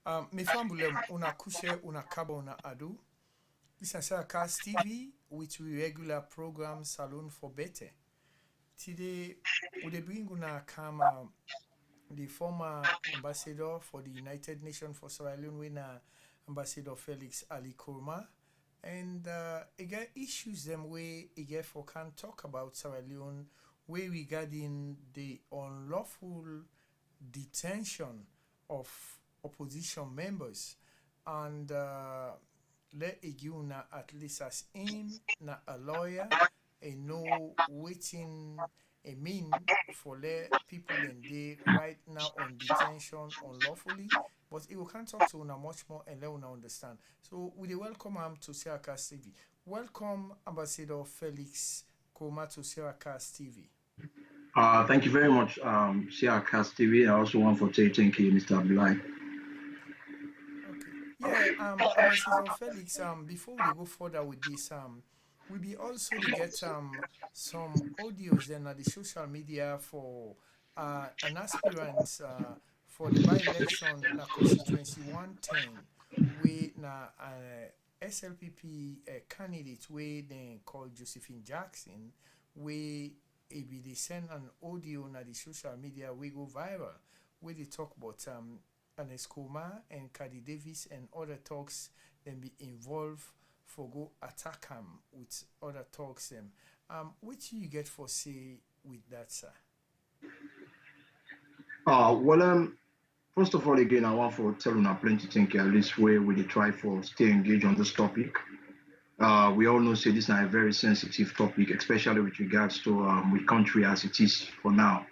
Me fambulem una kushe una kaba una adu. This is Cast TV, which we regular program Saloon for Better. Today, we bring una kama the former ambassador for the United Nations for Sierra Leone, winner Ambassador Felix Ali Koroma. And again, issues them way again for can talk about Sierra Leone way regarding the unlawful detention of opposition members and let you na at least as him na a lawyer and know waiting a mean for let people in there right now on detention unlawfully, but it will can talk to una much more and let una understand. So we dey welcome am to Sierracast TV. Welcome Ambassador Felix Koroma to Sierracast TV. Thank you very much, Sia TV. I also want to say thank you, Mr. Abdullah. Okay. Yeah, Ambassador Felix, before we go further with this, we be also to get some audios then at the social media for an aspirant for the by-election na constituency 110 we na SLPP candidate we then called Josephine Jackson we be they send an audio na the social media we go viral where they talk about Ernest Koma and Caddy Davis and other talks then be involved for go attack him with other talks them. Which you get for say with that, sir? First of all, again, I want to tell you plenty thank you at least where we try for stay engaged on this topic. We all know say this is a very sensitive topic, especially with regards to with country as it is for now.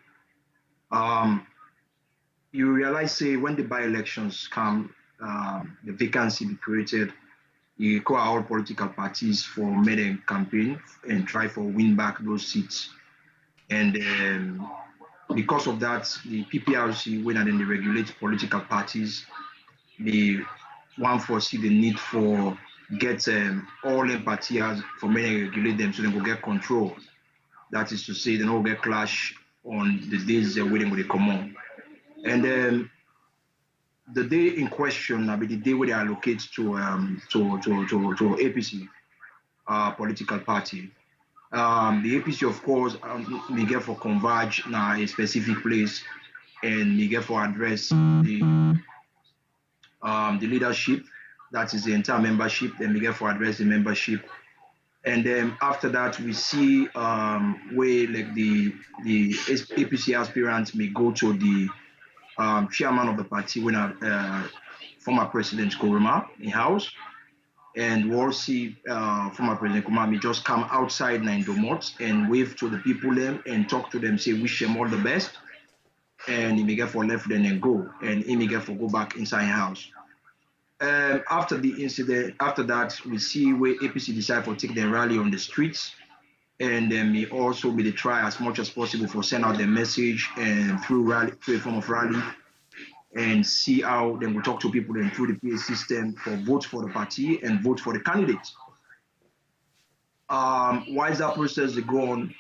You realize say when the by-elections come, the vacancy be created, you call all political parties for made a campaign and try for win back those seats. And because of that, the PPRC, when they regulate political parties, they want to see the need for get all empathy for many regulate them so they will get control. That is to say, they don't get clash on the days they're waiting when they come on. And the day in question will be the day where they allocate to APC, political party. The APC, of course, may get for converge now a specific place and may get for address the leadership, that is the entire membership, then we get for address the membership. And then after that, we see where like the APC aspirants may go to the chairman of the party, when former President Koroma in house, and we'll see former President Koroma may just come outside Nindomot and wave to the people them and talk to them, say wish them all the best, and he may get for left then and go, and he may get for go back inside house. After the incident, after that, we see where APC decide for take their rally on the streets, and then we also will try as much as possible for send out the message and through a form of rally, and see how then we talk to people and through the PA system for vote for the party and vote for the candidate. While that process is going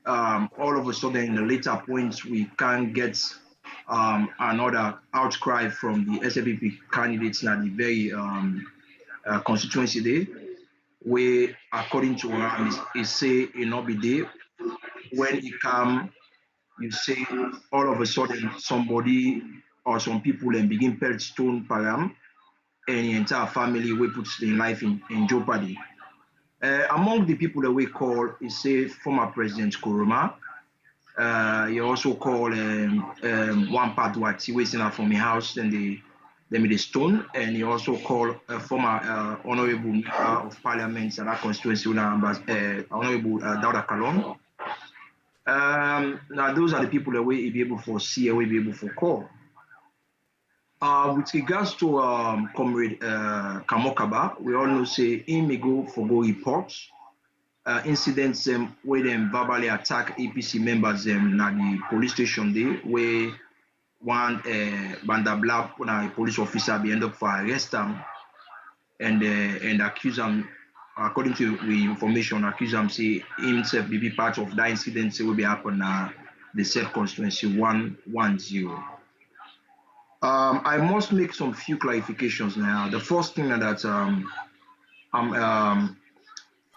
on, all of a sudden in the later points we can get another outcry from the SLPP candidates at the very constituency day, where according to he say it not be there. When he come, you say all of a sudden somebody or some people then begin pelt stone param and the entire family will put their life in jeopardy. Among the people that we call, he say former President Koroma. He also call one part what he in from his house, then they made a stone, and he also called a former honorable member of parliament and that constituency, honorable Dauda Kalon. Now those are the people that we be able to see and we be able to call. With regards to Comrade Kamokaba, we all know say he may go for go reports incidents where them verbally attack APC members at the police station there, where one Banda Black, a police officer, be end up for arrest them and accuse them. According to the information, accuse them say himself be part of that incident will be happen the said constituency 110. I must make some few clarifications now. The first thing that I'm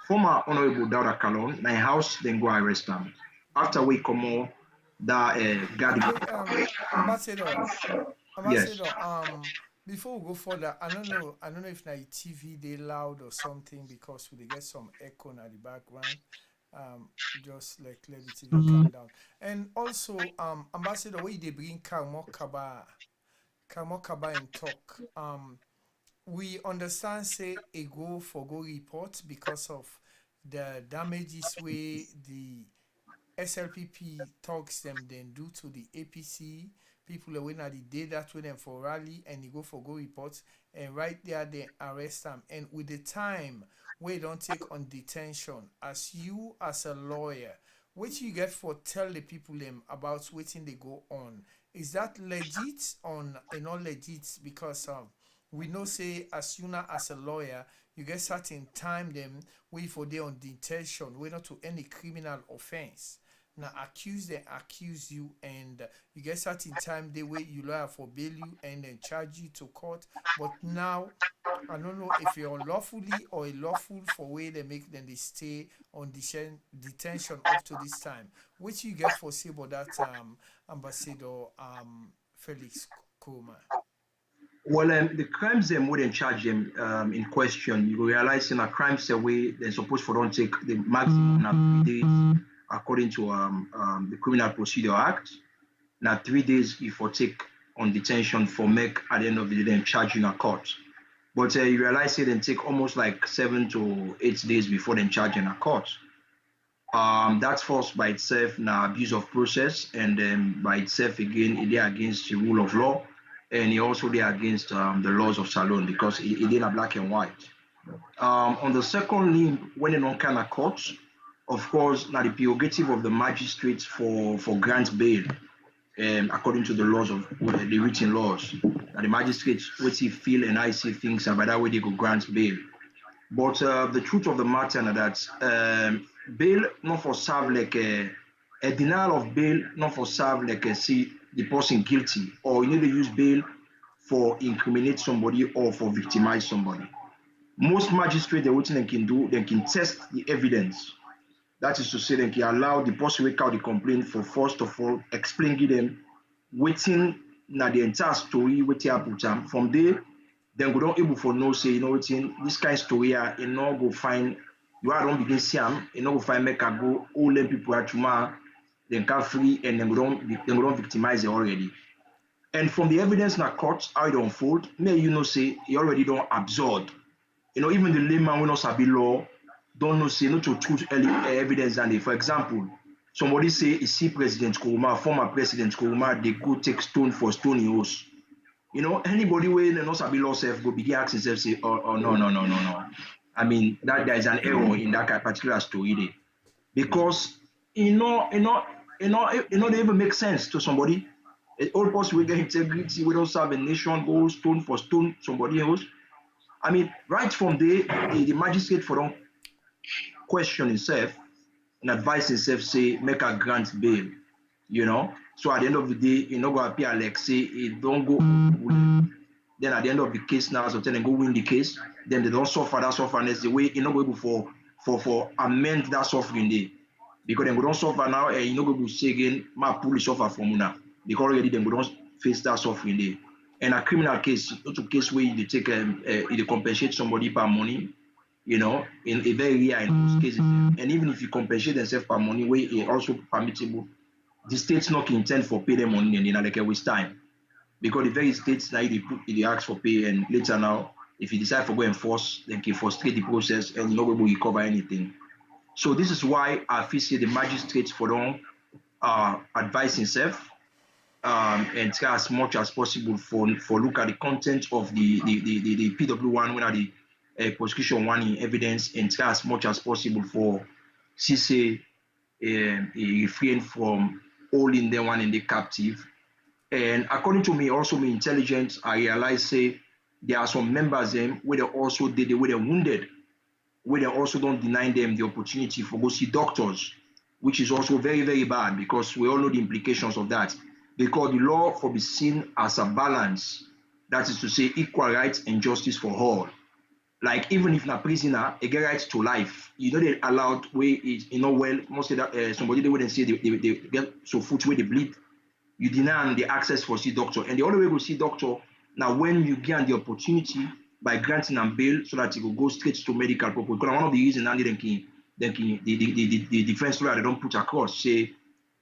former Honorable Dauda Kalon, my house then go arrest him. After we come on, that guard. Okay, Ambassador, Yes. Ambassador, before we go further, I don't know if na the TV they loud or something because we dey get some echo at the background. Just like let the TV calm down. And also, Ambassador, where they bring Kamo Kaba and talk. We understand say a go for go report because of the damages where the SLPP talks them then do to the APC people away at the day that with them for rally and you go for go reports and right there they arrest them and with the time we don't take on detention as you as a lawyer what you get for tell the people them about waiting they go on is that legit or not legit because we know say as soon as a lawyer you get certain time them wait for day on detention we not to any criminal offense now they accuse you and you get certain time they wait you lawyer for bail you and then charge you to court but now I don't know if you're unlawfully or lawful for way they make them they stay on detention up to this time which you get for say about that ambassador Felix Koroma. Well, the crimes them wouldn't charge them in question. You realize in a crime way they're supposed to don't take the maximum now 3 days according to the Criminal Procedure Act. Now 3 days if you take on detention for make at the end of the day then charge in a court. But you realize it then take almost like 7 to 8 days before then charge in a court. That's forced by itself now abuse of process and then by itself again it is against the rule of law and it also they against the laws of Salon because it didn't black and white. On the second limb, when in on kind of court, of course, now the prerogative of the magistrates for grant bail, according to the laws of the written laws, now the magistrates what he feel and I see things and by that way they go grant bail. But the truth of the matter is that bail not for serve like a denial of bail not for serve like a see the person guilty or you need to use bail for incriminate somebody or for victimize somebody. Most magistrates they can do they can test the evidence. That is to say they can allow the person who out the complaint for first of all explain to them waiting na the entire story what happen from there then we don't able for no say you know waiting this kind of story you know go find you are don't begin see you know go find make a go all them people are tomorrow then can free and then we don't victimize it already. And from the evidence in the court, how it unfold, may you know say you already don't absorb. You know, even the layman will not sabi law, don't know say not to choose evidence and for example, somebody say you see President Koroma, former President Koroma, they go take stone for stone in house. You know, anybody way not sabi law self go begin ask himself say, oh no. I mean that there is an error in that particular story there. Because they even make sense to somebody. All person will get integrity, we don't serve a nation, go stone for stone, somebody else. I mean, right from there, the magistrate for don't question himself and advise himself, say, make a grant bail, you know. So at the end of the day, you know, go appear like say it don't go. Then at the end of the case now, so then go win the case, then they don't suffer that sufferness the way you know able for amend that suffering there. Because then we don't suffer now and you know go say again, my police suffer from now. Because already then we don't face that suffering there. And a criminal case, not a case where they take they compensate somebody per money, you know, in a very rare in most cases. And even if you compensate themselves per money, where it also permissible, the state's not intend for pay them money and then like a waste time. Because the very states now they ask for pay and later now, if you decide to go enforce, then can frustrate the process and you're not able to recover anything. So this is why I feel say the magistrates for them advise himself and try as much as possible for look at the content of the PW1 when are the prosecution one in evidence and try as much as possible for CC refrain from holding them one in the captive. And according to me, also my intelligence, I realize say there are some members them where they also where they're wounded, where they also don't deny them the opportunity for go see doctors, which is also very, very bad because we all know the implications of that. because the law for be seen as a balance, that is to say equal rights and justice for all. Like even if na prisoner, a get right to life. You know they allowed way is well mostly that somebody they wouldn't say they get so foot where they bleed. You deny them the access for see doctor, and the only way we see doctor now when you get the opportunity by granting them bail so that you will go straight to medical purpose. Because one of the reasons they can the defense lawyer they don't put across say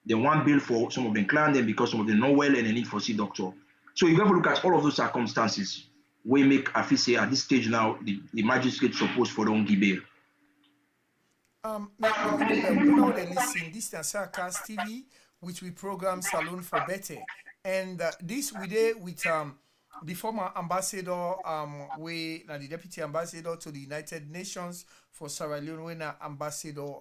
they want bail for some of them client them because some of them not well and they need for see doctor. So you have to look at all of those circumstances. We make I feel say at this stage now the magistrate supposed for don't give bail. Now they listen. This is Sarcas TV, which we program Salon for Better, and this we did with the former ambassador, we now the deputy ambassador to the United Nations for Sierra Leone, we now ambassador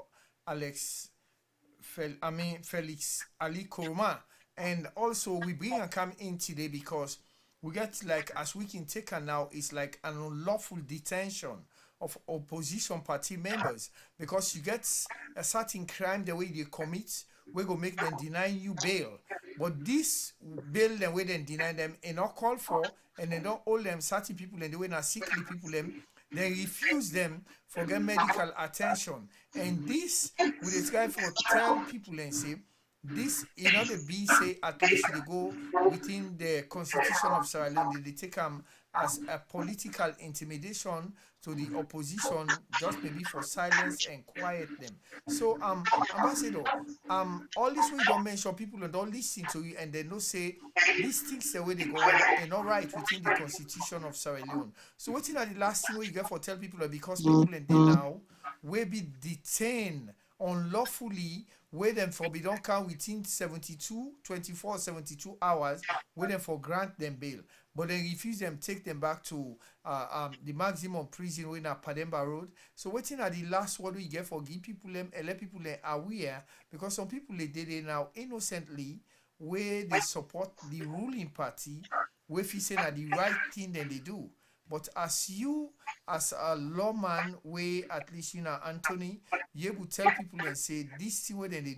Felix Ali Koroma, and also we bring a come in today because we get like as we can take her now is like an unlawful detention of opposition party members because you get a certain crime the way they commit, we go make them deny you bail. But this bail the way they deny them and not call for and they don't hold them certain people and the way not sickly people them, they refuse them for get medical attention. And this with this guy for tell people and say this you know the B say at least they go within the constitution of Sierra Leone, they take them as a political intimidation to the opposition just maybe for silence and quiet them. So ambassador, all this way you don't mention people and don't listen to you and they know say these things the way they go on and not right within the constitution of Sierra Leone. So what are the last thing you get for tell people because people and they now will be detained unlawfully where them for be don't count within 24 72 hours where them for grant them bail but they refuse them take them back to the maximum prison in Pademba Road. So waiting at the last word we get for give people them and let people them aware because some people they did it now innocently where they support the ruling party where if you say that the right thing then they do. But as you, as a lawman, way at least you know Anthony, you able tell people and say this thing what they do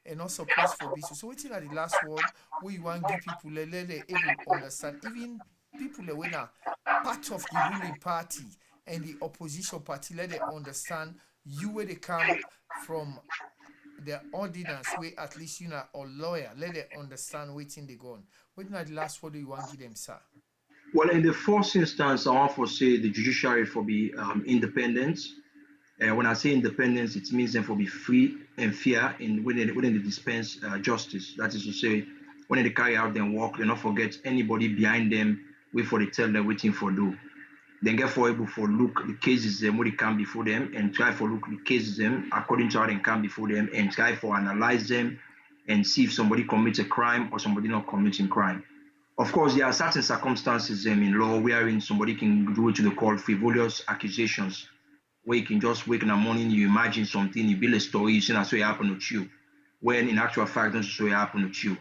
and not supposed for business. So waiting at the last word where you want to give people let they able understand. Even people that were now part of the ruling party and the opposition party, let they understand you where they come from the ordinance way at least you know or lawyer, let they understand waiting they go on. Waiting at the last word you want to give them, sir. Well, in the first instance, I want to say the judiciary for be independent. When I say independence, it means them for be free and fair in when they dispense justice. That is to say, when they carry out their work, they not forget anybody behind them. Wait for they tell them waiting for do. Then get for able for look the cases them what they come before them and try for look the cases them according to how they come before them and try for analyze them and see if somebody commits a crime or somebody not committing crime. Of course, there are certain circumstances in law wherein somebody can do what they call frivolous accusations, where you can just wake in the morning, you imagine something, you build a story, you say that's what happened with you, when in actual fact, that's what happened with you.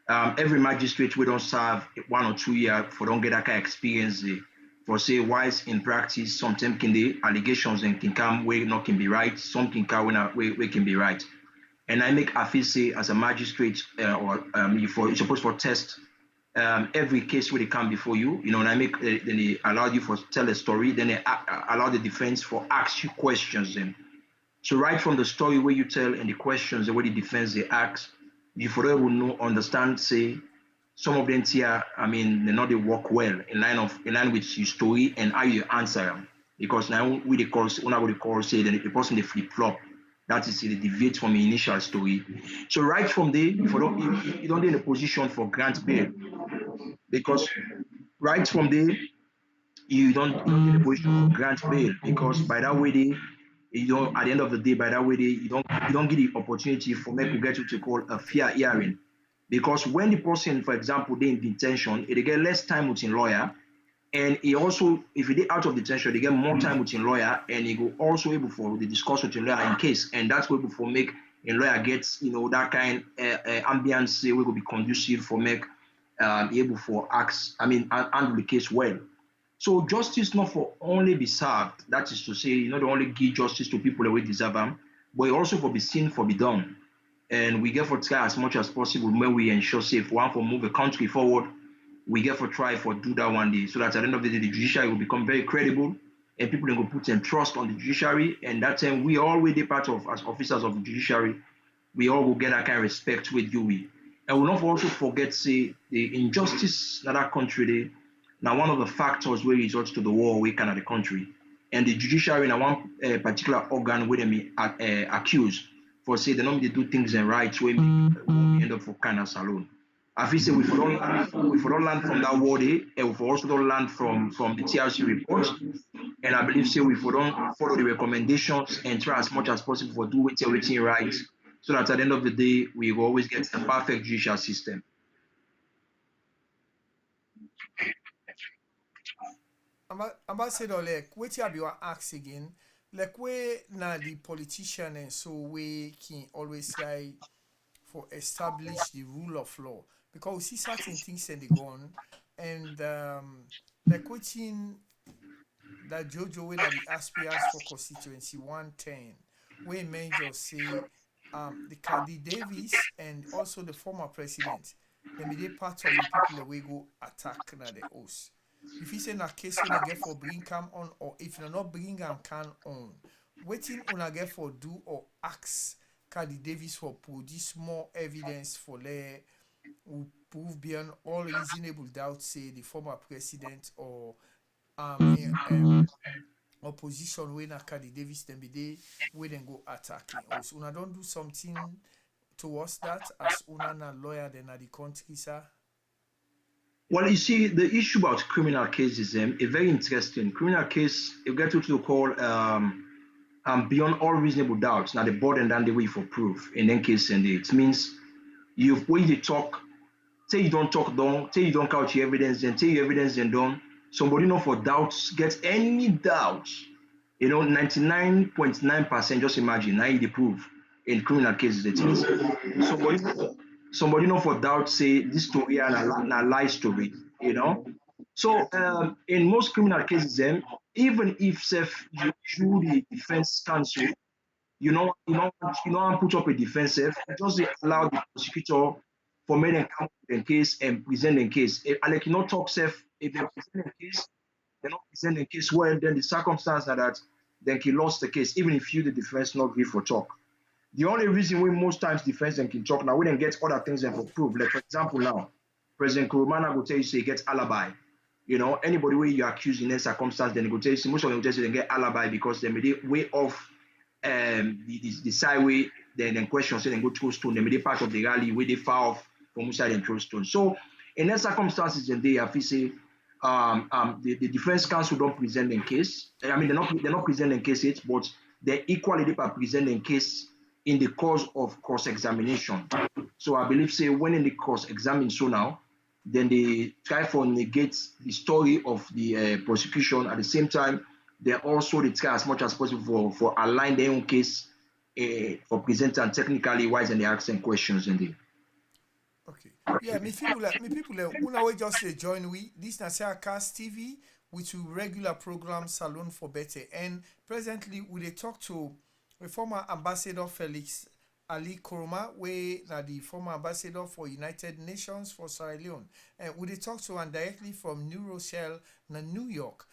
Every magistrate we don't serve 1 or 2 years for don't get that kind of experience. For say, wise in practice, sometimes can the allegations and can come where not can be right, some can come where can be right. And I make a feel say as a magistrate you're supposed for test. Every case where they come before you, you know, and I make then they allow you for tell a story, then they allow the defense for ask you questions. Then, so right from the story where you tell and the questions the way the defense they ask, you forever will know understand. Say some of them here, I mean, they know they work well in line with your story and how you answer them. Because now we they call when we call say then the person they flip flop. That is the deviate from the initial story. So right from there, you don't be in a position for grant bail. Because right from there, you don't get a position for grant bail because by that way you don't at the end of the day by that way you don't get the opportunity for me to get what you call a fair hearing. Because when the person, for example, they in detention, they get less time with his lawyer, and he also, if he out of detention, they get more time with his lawyer, and he go also able for the discuss with his lawyer in case, and that's where before make a lawyer gets that kind ambience we will be conducive for make be able for handle the case well. So justice not for only be served, that is to say, not only give justice to people that we deserve them, but also for be seen for be done. and we get for try as much as possible when we ensure safe one for move the country forward. We get for try for do that one day, so that at the end of the day, the judiciary will become very credible, and people then go put some trust on the judiciary, and that time we always be part of, as officers of the judiciary, we all will get that kind of respect with you. And we'll not also forget, say, the injustice in that country, now one of the factors where results to the war we can at the country. And the judiciary in one particular organ where they be accused for say they normally do things in right way, we end up for kind of salon. I feel say we don't learn from that war day, and we also don't learn from the TRC report. And I believe say we don't follow the recommendations and try as much as possible for do everything right, so that at the end of the day we will always get a perfect judicial system. Ambassador, like, what you have your ask again? Like, where now the politician and so we can always try for establish the rule of law, because we see certain things in the gone, and like waiting that Jojo when the aspirants for constituency 110, where major say the Cardi Davis and also the former president, they may be part of the people that we go attack na the host. If you say na case when I get for bring cam on, or if you not bring cam can on, waiting on I get for do or ask Cardi Davis for produce more evidence for le who prove beyond all reasonable doubt say the former president or opposition when Cardi Davis then be they we then go attacking us. Una don't do something towards that as una na lawyer then at the country, sir. Well, you see, the issue about criminal cases is very interesting. Criminal case, you get to call beyond all reasonable doubts. Now the burden than the way for proof in any case, and it means you when you talk, say you don't talk down, say you don't count your evidence, then say your evidence and done. Somebody know for doubts, get any doubt, 99.9%. Just imagine, now the proof in criminal cases. It means somebody know for doubt say this story and a lie story, So in most criminal cases, even if you the defense counsel, put up a defense, just allow the prosecutor for me them come the case and present the case. If like talk safe, if they present the case, they not present the case well, then the circumstance that then he lost the case, even if you the defense not agree for talk. The only reason we most times defense them can talk now, we then get other things and for proof. Like for example now, President Koroma will tell you say he gets alibi. Anybody where you accuse in a circumstance, then they go tell you most of them will tell you they get alibi because they may way off the sideway, then question say they go throw stone, they may part of the rally where they far off from side and throw stone. So in that circumstances, then they have to say the defense counsel don't present the case. I mean they're not presenting case yet, but they equally they are presenting case in the course of cross-examination. So I believe say when in the cross-examination now, then they try for negate the story of the prosecution. At the same time, they also they try as much as possible for align their own case for presenting technically wise and they asking questions in there. Okay. Yeah, me people una we just join we. This na Cast TV, which will regular program Salon for Better. And presently we talk to the former ambassador Felix Koroma, we na the former ambassador for United Nations for Sierra Leone. And we talk to him directly from New Rochelle, na New York.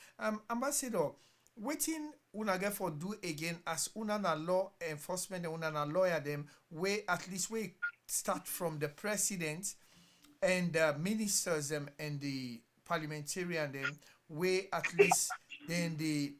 Ambassador, waiting una get for do again as una na law enforcement and una na lawyer them, we at least we start from the president and the ministers them and the parliamentarian them, we at least then they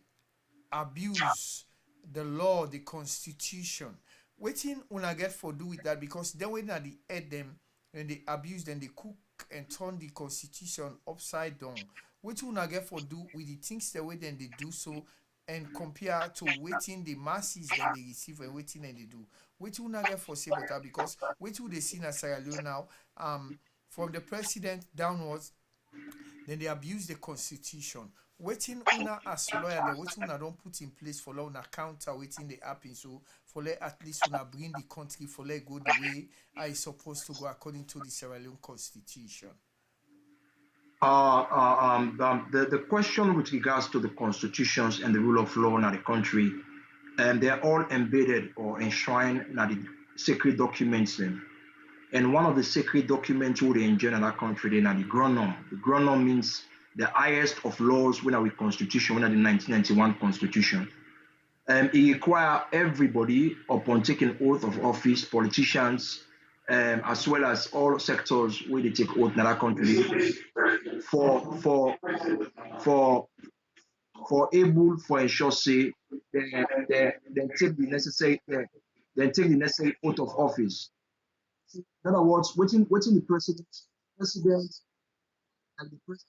abuse the law, the constitution. Waiting una get for do with that because then when they add them and they abuse them, they cook and turn the constitution upside down. Waiting una get for do with the things the way then they do so and compare to waiting the masses that they receive and waiting and they do. Waiting una get for say better because waiting they see in Sierra Leone now, from the president downwards, then they abuse the constitution. Waiting una as lawyer, then waiting una don't put in place for law una counter waiting the happen. So for let at least una bring the country for let go the way I supposed to go according to the Sierra Leone constitution. The question with regards to the constitutions and the rule of law in the country, they are all embedded or enshrined in the sacred documents then. And one of the sacred documents we enjoy in that country then are the Gronom. The Gronom means the highest of laws when our constitution, when the 1991 constitution. It requires everybody upon taking oath of office, politicians, as well as all sectors where they take oath in that country for for for for able for ensure say they take the necessary oath of office. In other words, waiting the president and the president,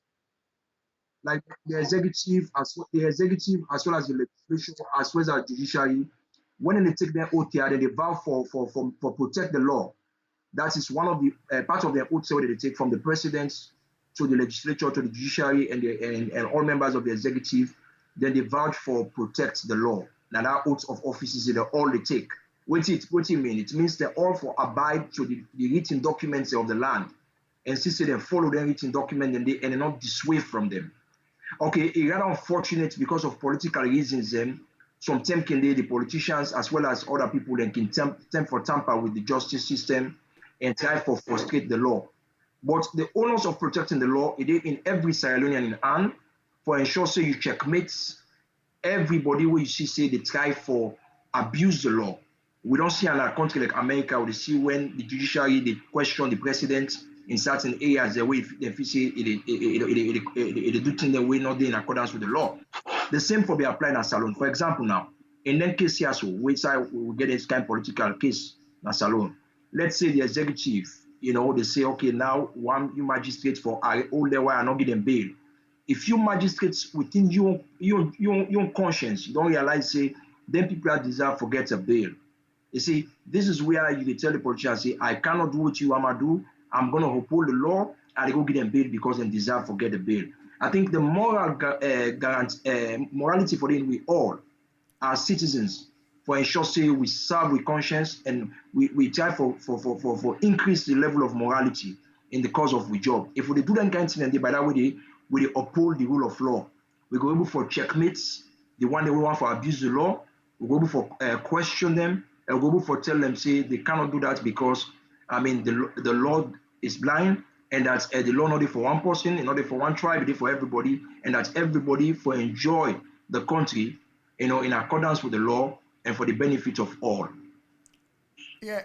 like the executive as well as the legislature as well as the judiciary, when they take their oath here, then they vow for protect the law. That is one of the part of their oath that they take from the president to the legislature to the judiciary and all members of the executive. Then they vouch for protect the law. Now that oath of office is all they take. What it mean? It means they all for abide to the written documents of the land and see they follow the written document and they not dissuade from them. Okay, it's rather unfortunate because of political reasons. Sometimes can the politicians as well as other people then can tempt for tamper with the justice system and try for frustrate the law. But the onus of protecting the law is in every Sierra Leonean in hand for ensure so you checkmate everybody where you see say they try for abuse the law. We don't see in a country like America where they see when the judiciary they question the president in certain areas the way they say they do things the way not in accordance with the law. The same for be applied in Salon. For example, now in that case here, so which I will get this kind of political case in Salon. Let's say the executive, they say, okay, now one you magistrate for all the while not getting bail. If you magistrates within your conscience, you don't realize say then people are deserve for get a bail. You see, this is where you tell the politician, say, I cannot do what you want to do. I'm going to uphold the law and they go get them bail because they deserve to get the bail. I think the moral morality for them, we all as citizens, for ensure say we serve with conscience and we try for increase the level of morality in the cause of we job. If we do that kind of thing, and by that way, we uphold the rule of law. We go able for checkmates, the one that we want for abuse the law. We go able for question them. And we go able for tell them say they cannot do that because the law is blind and that the law not for one person, not for one tribe, it's for everybody, and that everybody for enjoy the country, in accordance with the law and for the benefit of all. Yeah,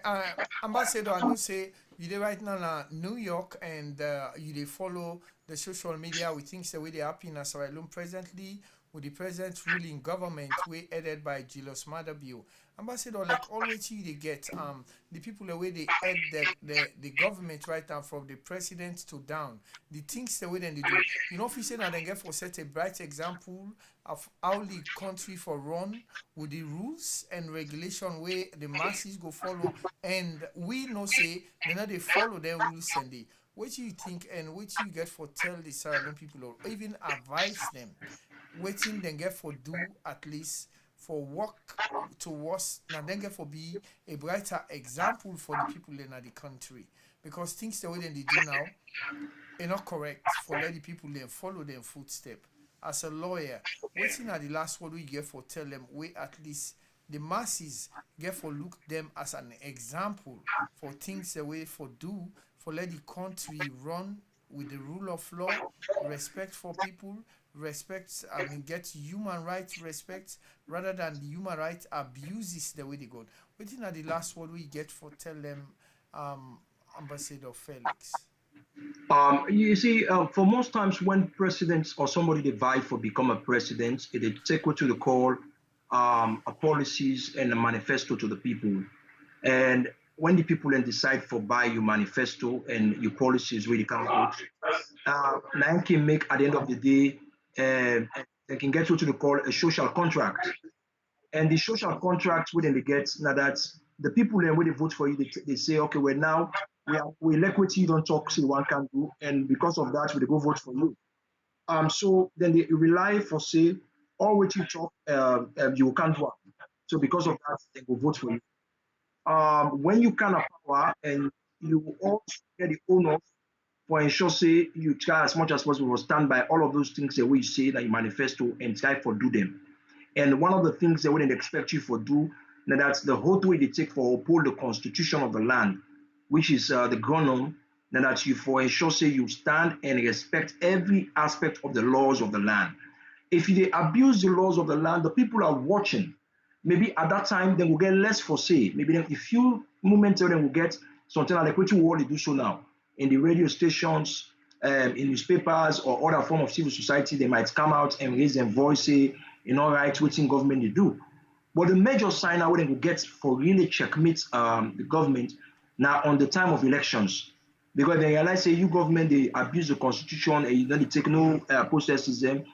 Ambassador, I know say you dey right now in New York and you dey follow the social media with things the way they happen in Sierra Leone presently with the present ruling government we headed by Julius Madabio. Ambassador, like always you they get the people the way they head the government right now from the president to down. The things the way then they do. If you say that they get for set a bright example of how the country for run with the rules and regulation where the masses go follow and we know say they follow their rules and they what do you think and what you get for tell the Sierra Leone people or even advise them waiting then get for do at least for work towards now then get for be a brighter example for the people in the country because things the way they do now are not correct for let the people then follow them footstep. As a lawyer, waiting at the last word we get for tell them we at least the masses get for look them as an example for things the way for do for let the country run with the rule of law, respect for people, get human rights respect rather than the human rights abuses the way they go. Waiting at the last word we get for tell them, Ambassador Felix. You see, for most times when presidents or somebody they vie for become a president, they take what you call a policies and a manifesto to the people. And when the people then decide for buy your manifesto and your policies really come out, now can make at the end of the day, they can get what you call a social contract. And the social contract when they get now that the people then when they vote for you, they say, okay, well now we elect what you don't talk, say one can do, and because of that, we go vote for you. So then they rely for say all what you talk, you can't do. So because of that, they will vote for you. When you can have power and you also get the honor for ensure say you try as much as possible to stand by all of those things that we say that you manifesto and try for do them. And one of the things they wouldn't expect you for do Now that's the whole way they take for uphold the constitution of the land, which is the ground. Now that you for ensure say you stand and respect every aspect of the laws of the land. If they abuse the laws of the land, the people are watching. Maybe at that time they will get less for say. Maybe then a few moments they will get something like what they do so now in the radio stations, in newspapers or other form of civil society. They might come out and raise their voice, say, right, what in government they do. But the major sign now they will get for really checkmate the government now on the time of elections. Because they realize say you government they abuse the constitution and you don't take no processes them.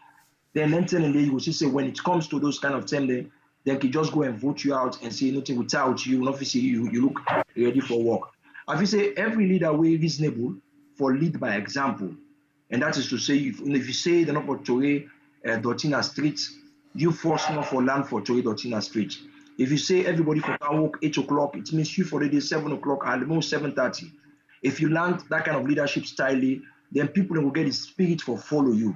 Then and you will see say when it comes to those kind of terms, they can just go and vote you out and say nothing without you. Obviously, you look ready for work. I feel say every leader way reasonable for lead by example, and that is to say if you say they're not for Torre Dortina Street, you force not for land for Torre Dortina Street. If you say everybody for can work 8 o'clock, it means you for the day 7 o'clock and the most 7:30. If you land that kind of leadership style, then people will get the spirit for follow you.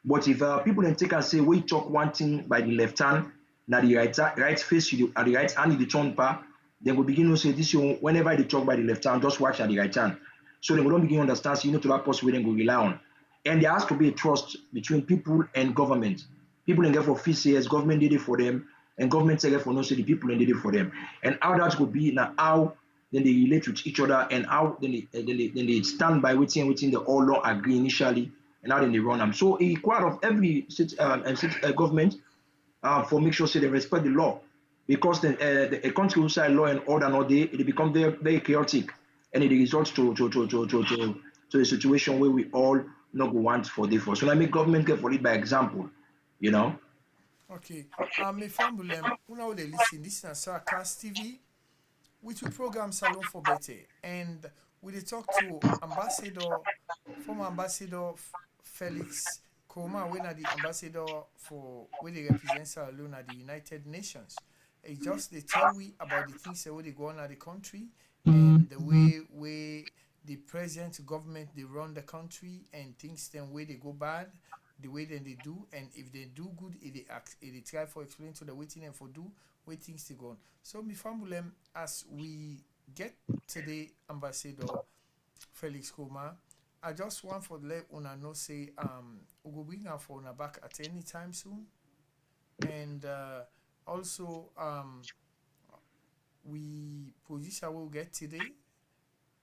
But if people then take and say, we talk one thing by the left hand, now the right face you at the right hand in the turn part, then we begin to say this whenever they talk by the left hand, just watch at the right hand. So then we don't begin to understand, so you know to that person we then go rely on. And there has to be a trust between people and government. People then get for fee sayers, government did it for them, and government say for no say the people then did it for them. And how that could be now how then they relate with each other and how then they stand by waiting they all law agree initially and how then they run them. So it requires of every government for make sure say they respect the law, because the country who say law and order all day it become very, very chaotic and it results to a situation where we all not go want for the for. So I make government get for it by example, you know. Okay. My family, una they listen. This is Sarah Cast TV, which we program Salon for Better, and we dey talk to former ambassador Felix Koroma, when the ambassador for where they represent Sierra Leone at the United Nations. It just they tell we about the things that they go on at the country and the way the present government they run the country and things then way they go bad, the way then they do, and if they do good, if they try for explain to the waiting and for do where things they go on. So me family, as we get today ambassador Felix Koroma, I just want for let una know say we will bring her for una back at any time soon. And also we position will get today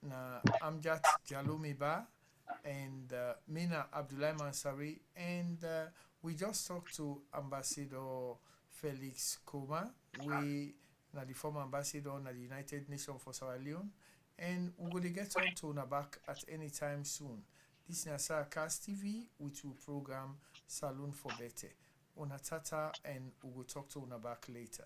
na Amjad Jalomeba and Mina Abdullah Mansari, and we just talked to Ambassador Felix Koroma, we na the former ambassador na the United Nations for Sierra Leone, and we're going to get on to una back at any time soon. This is Sarah Cast TV, which will program Saloon for Better. Una tata, and we will talk to una back later.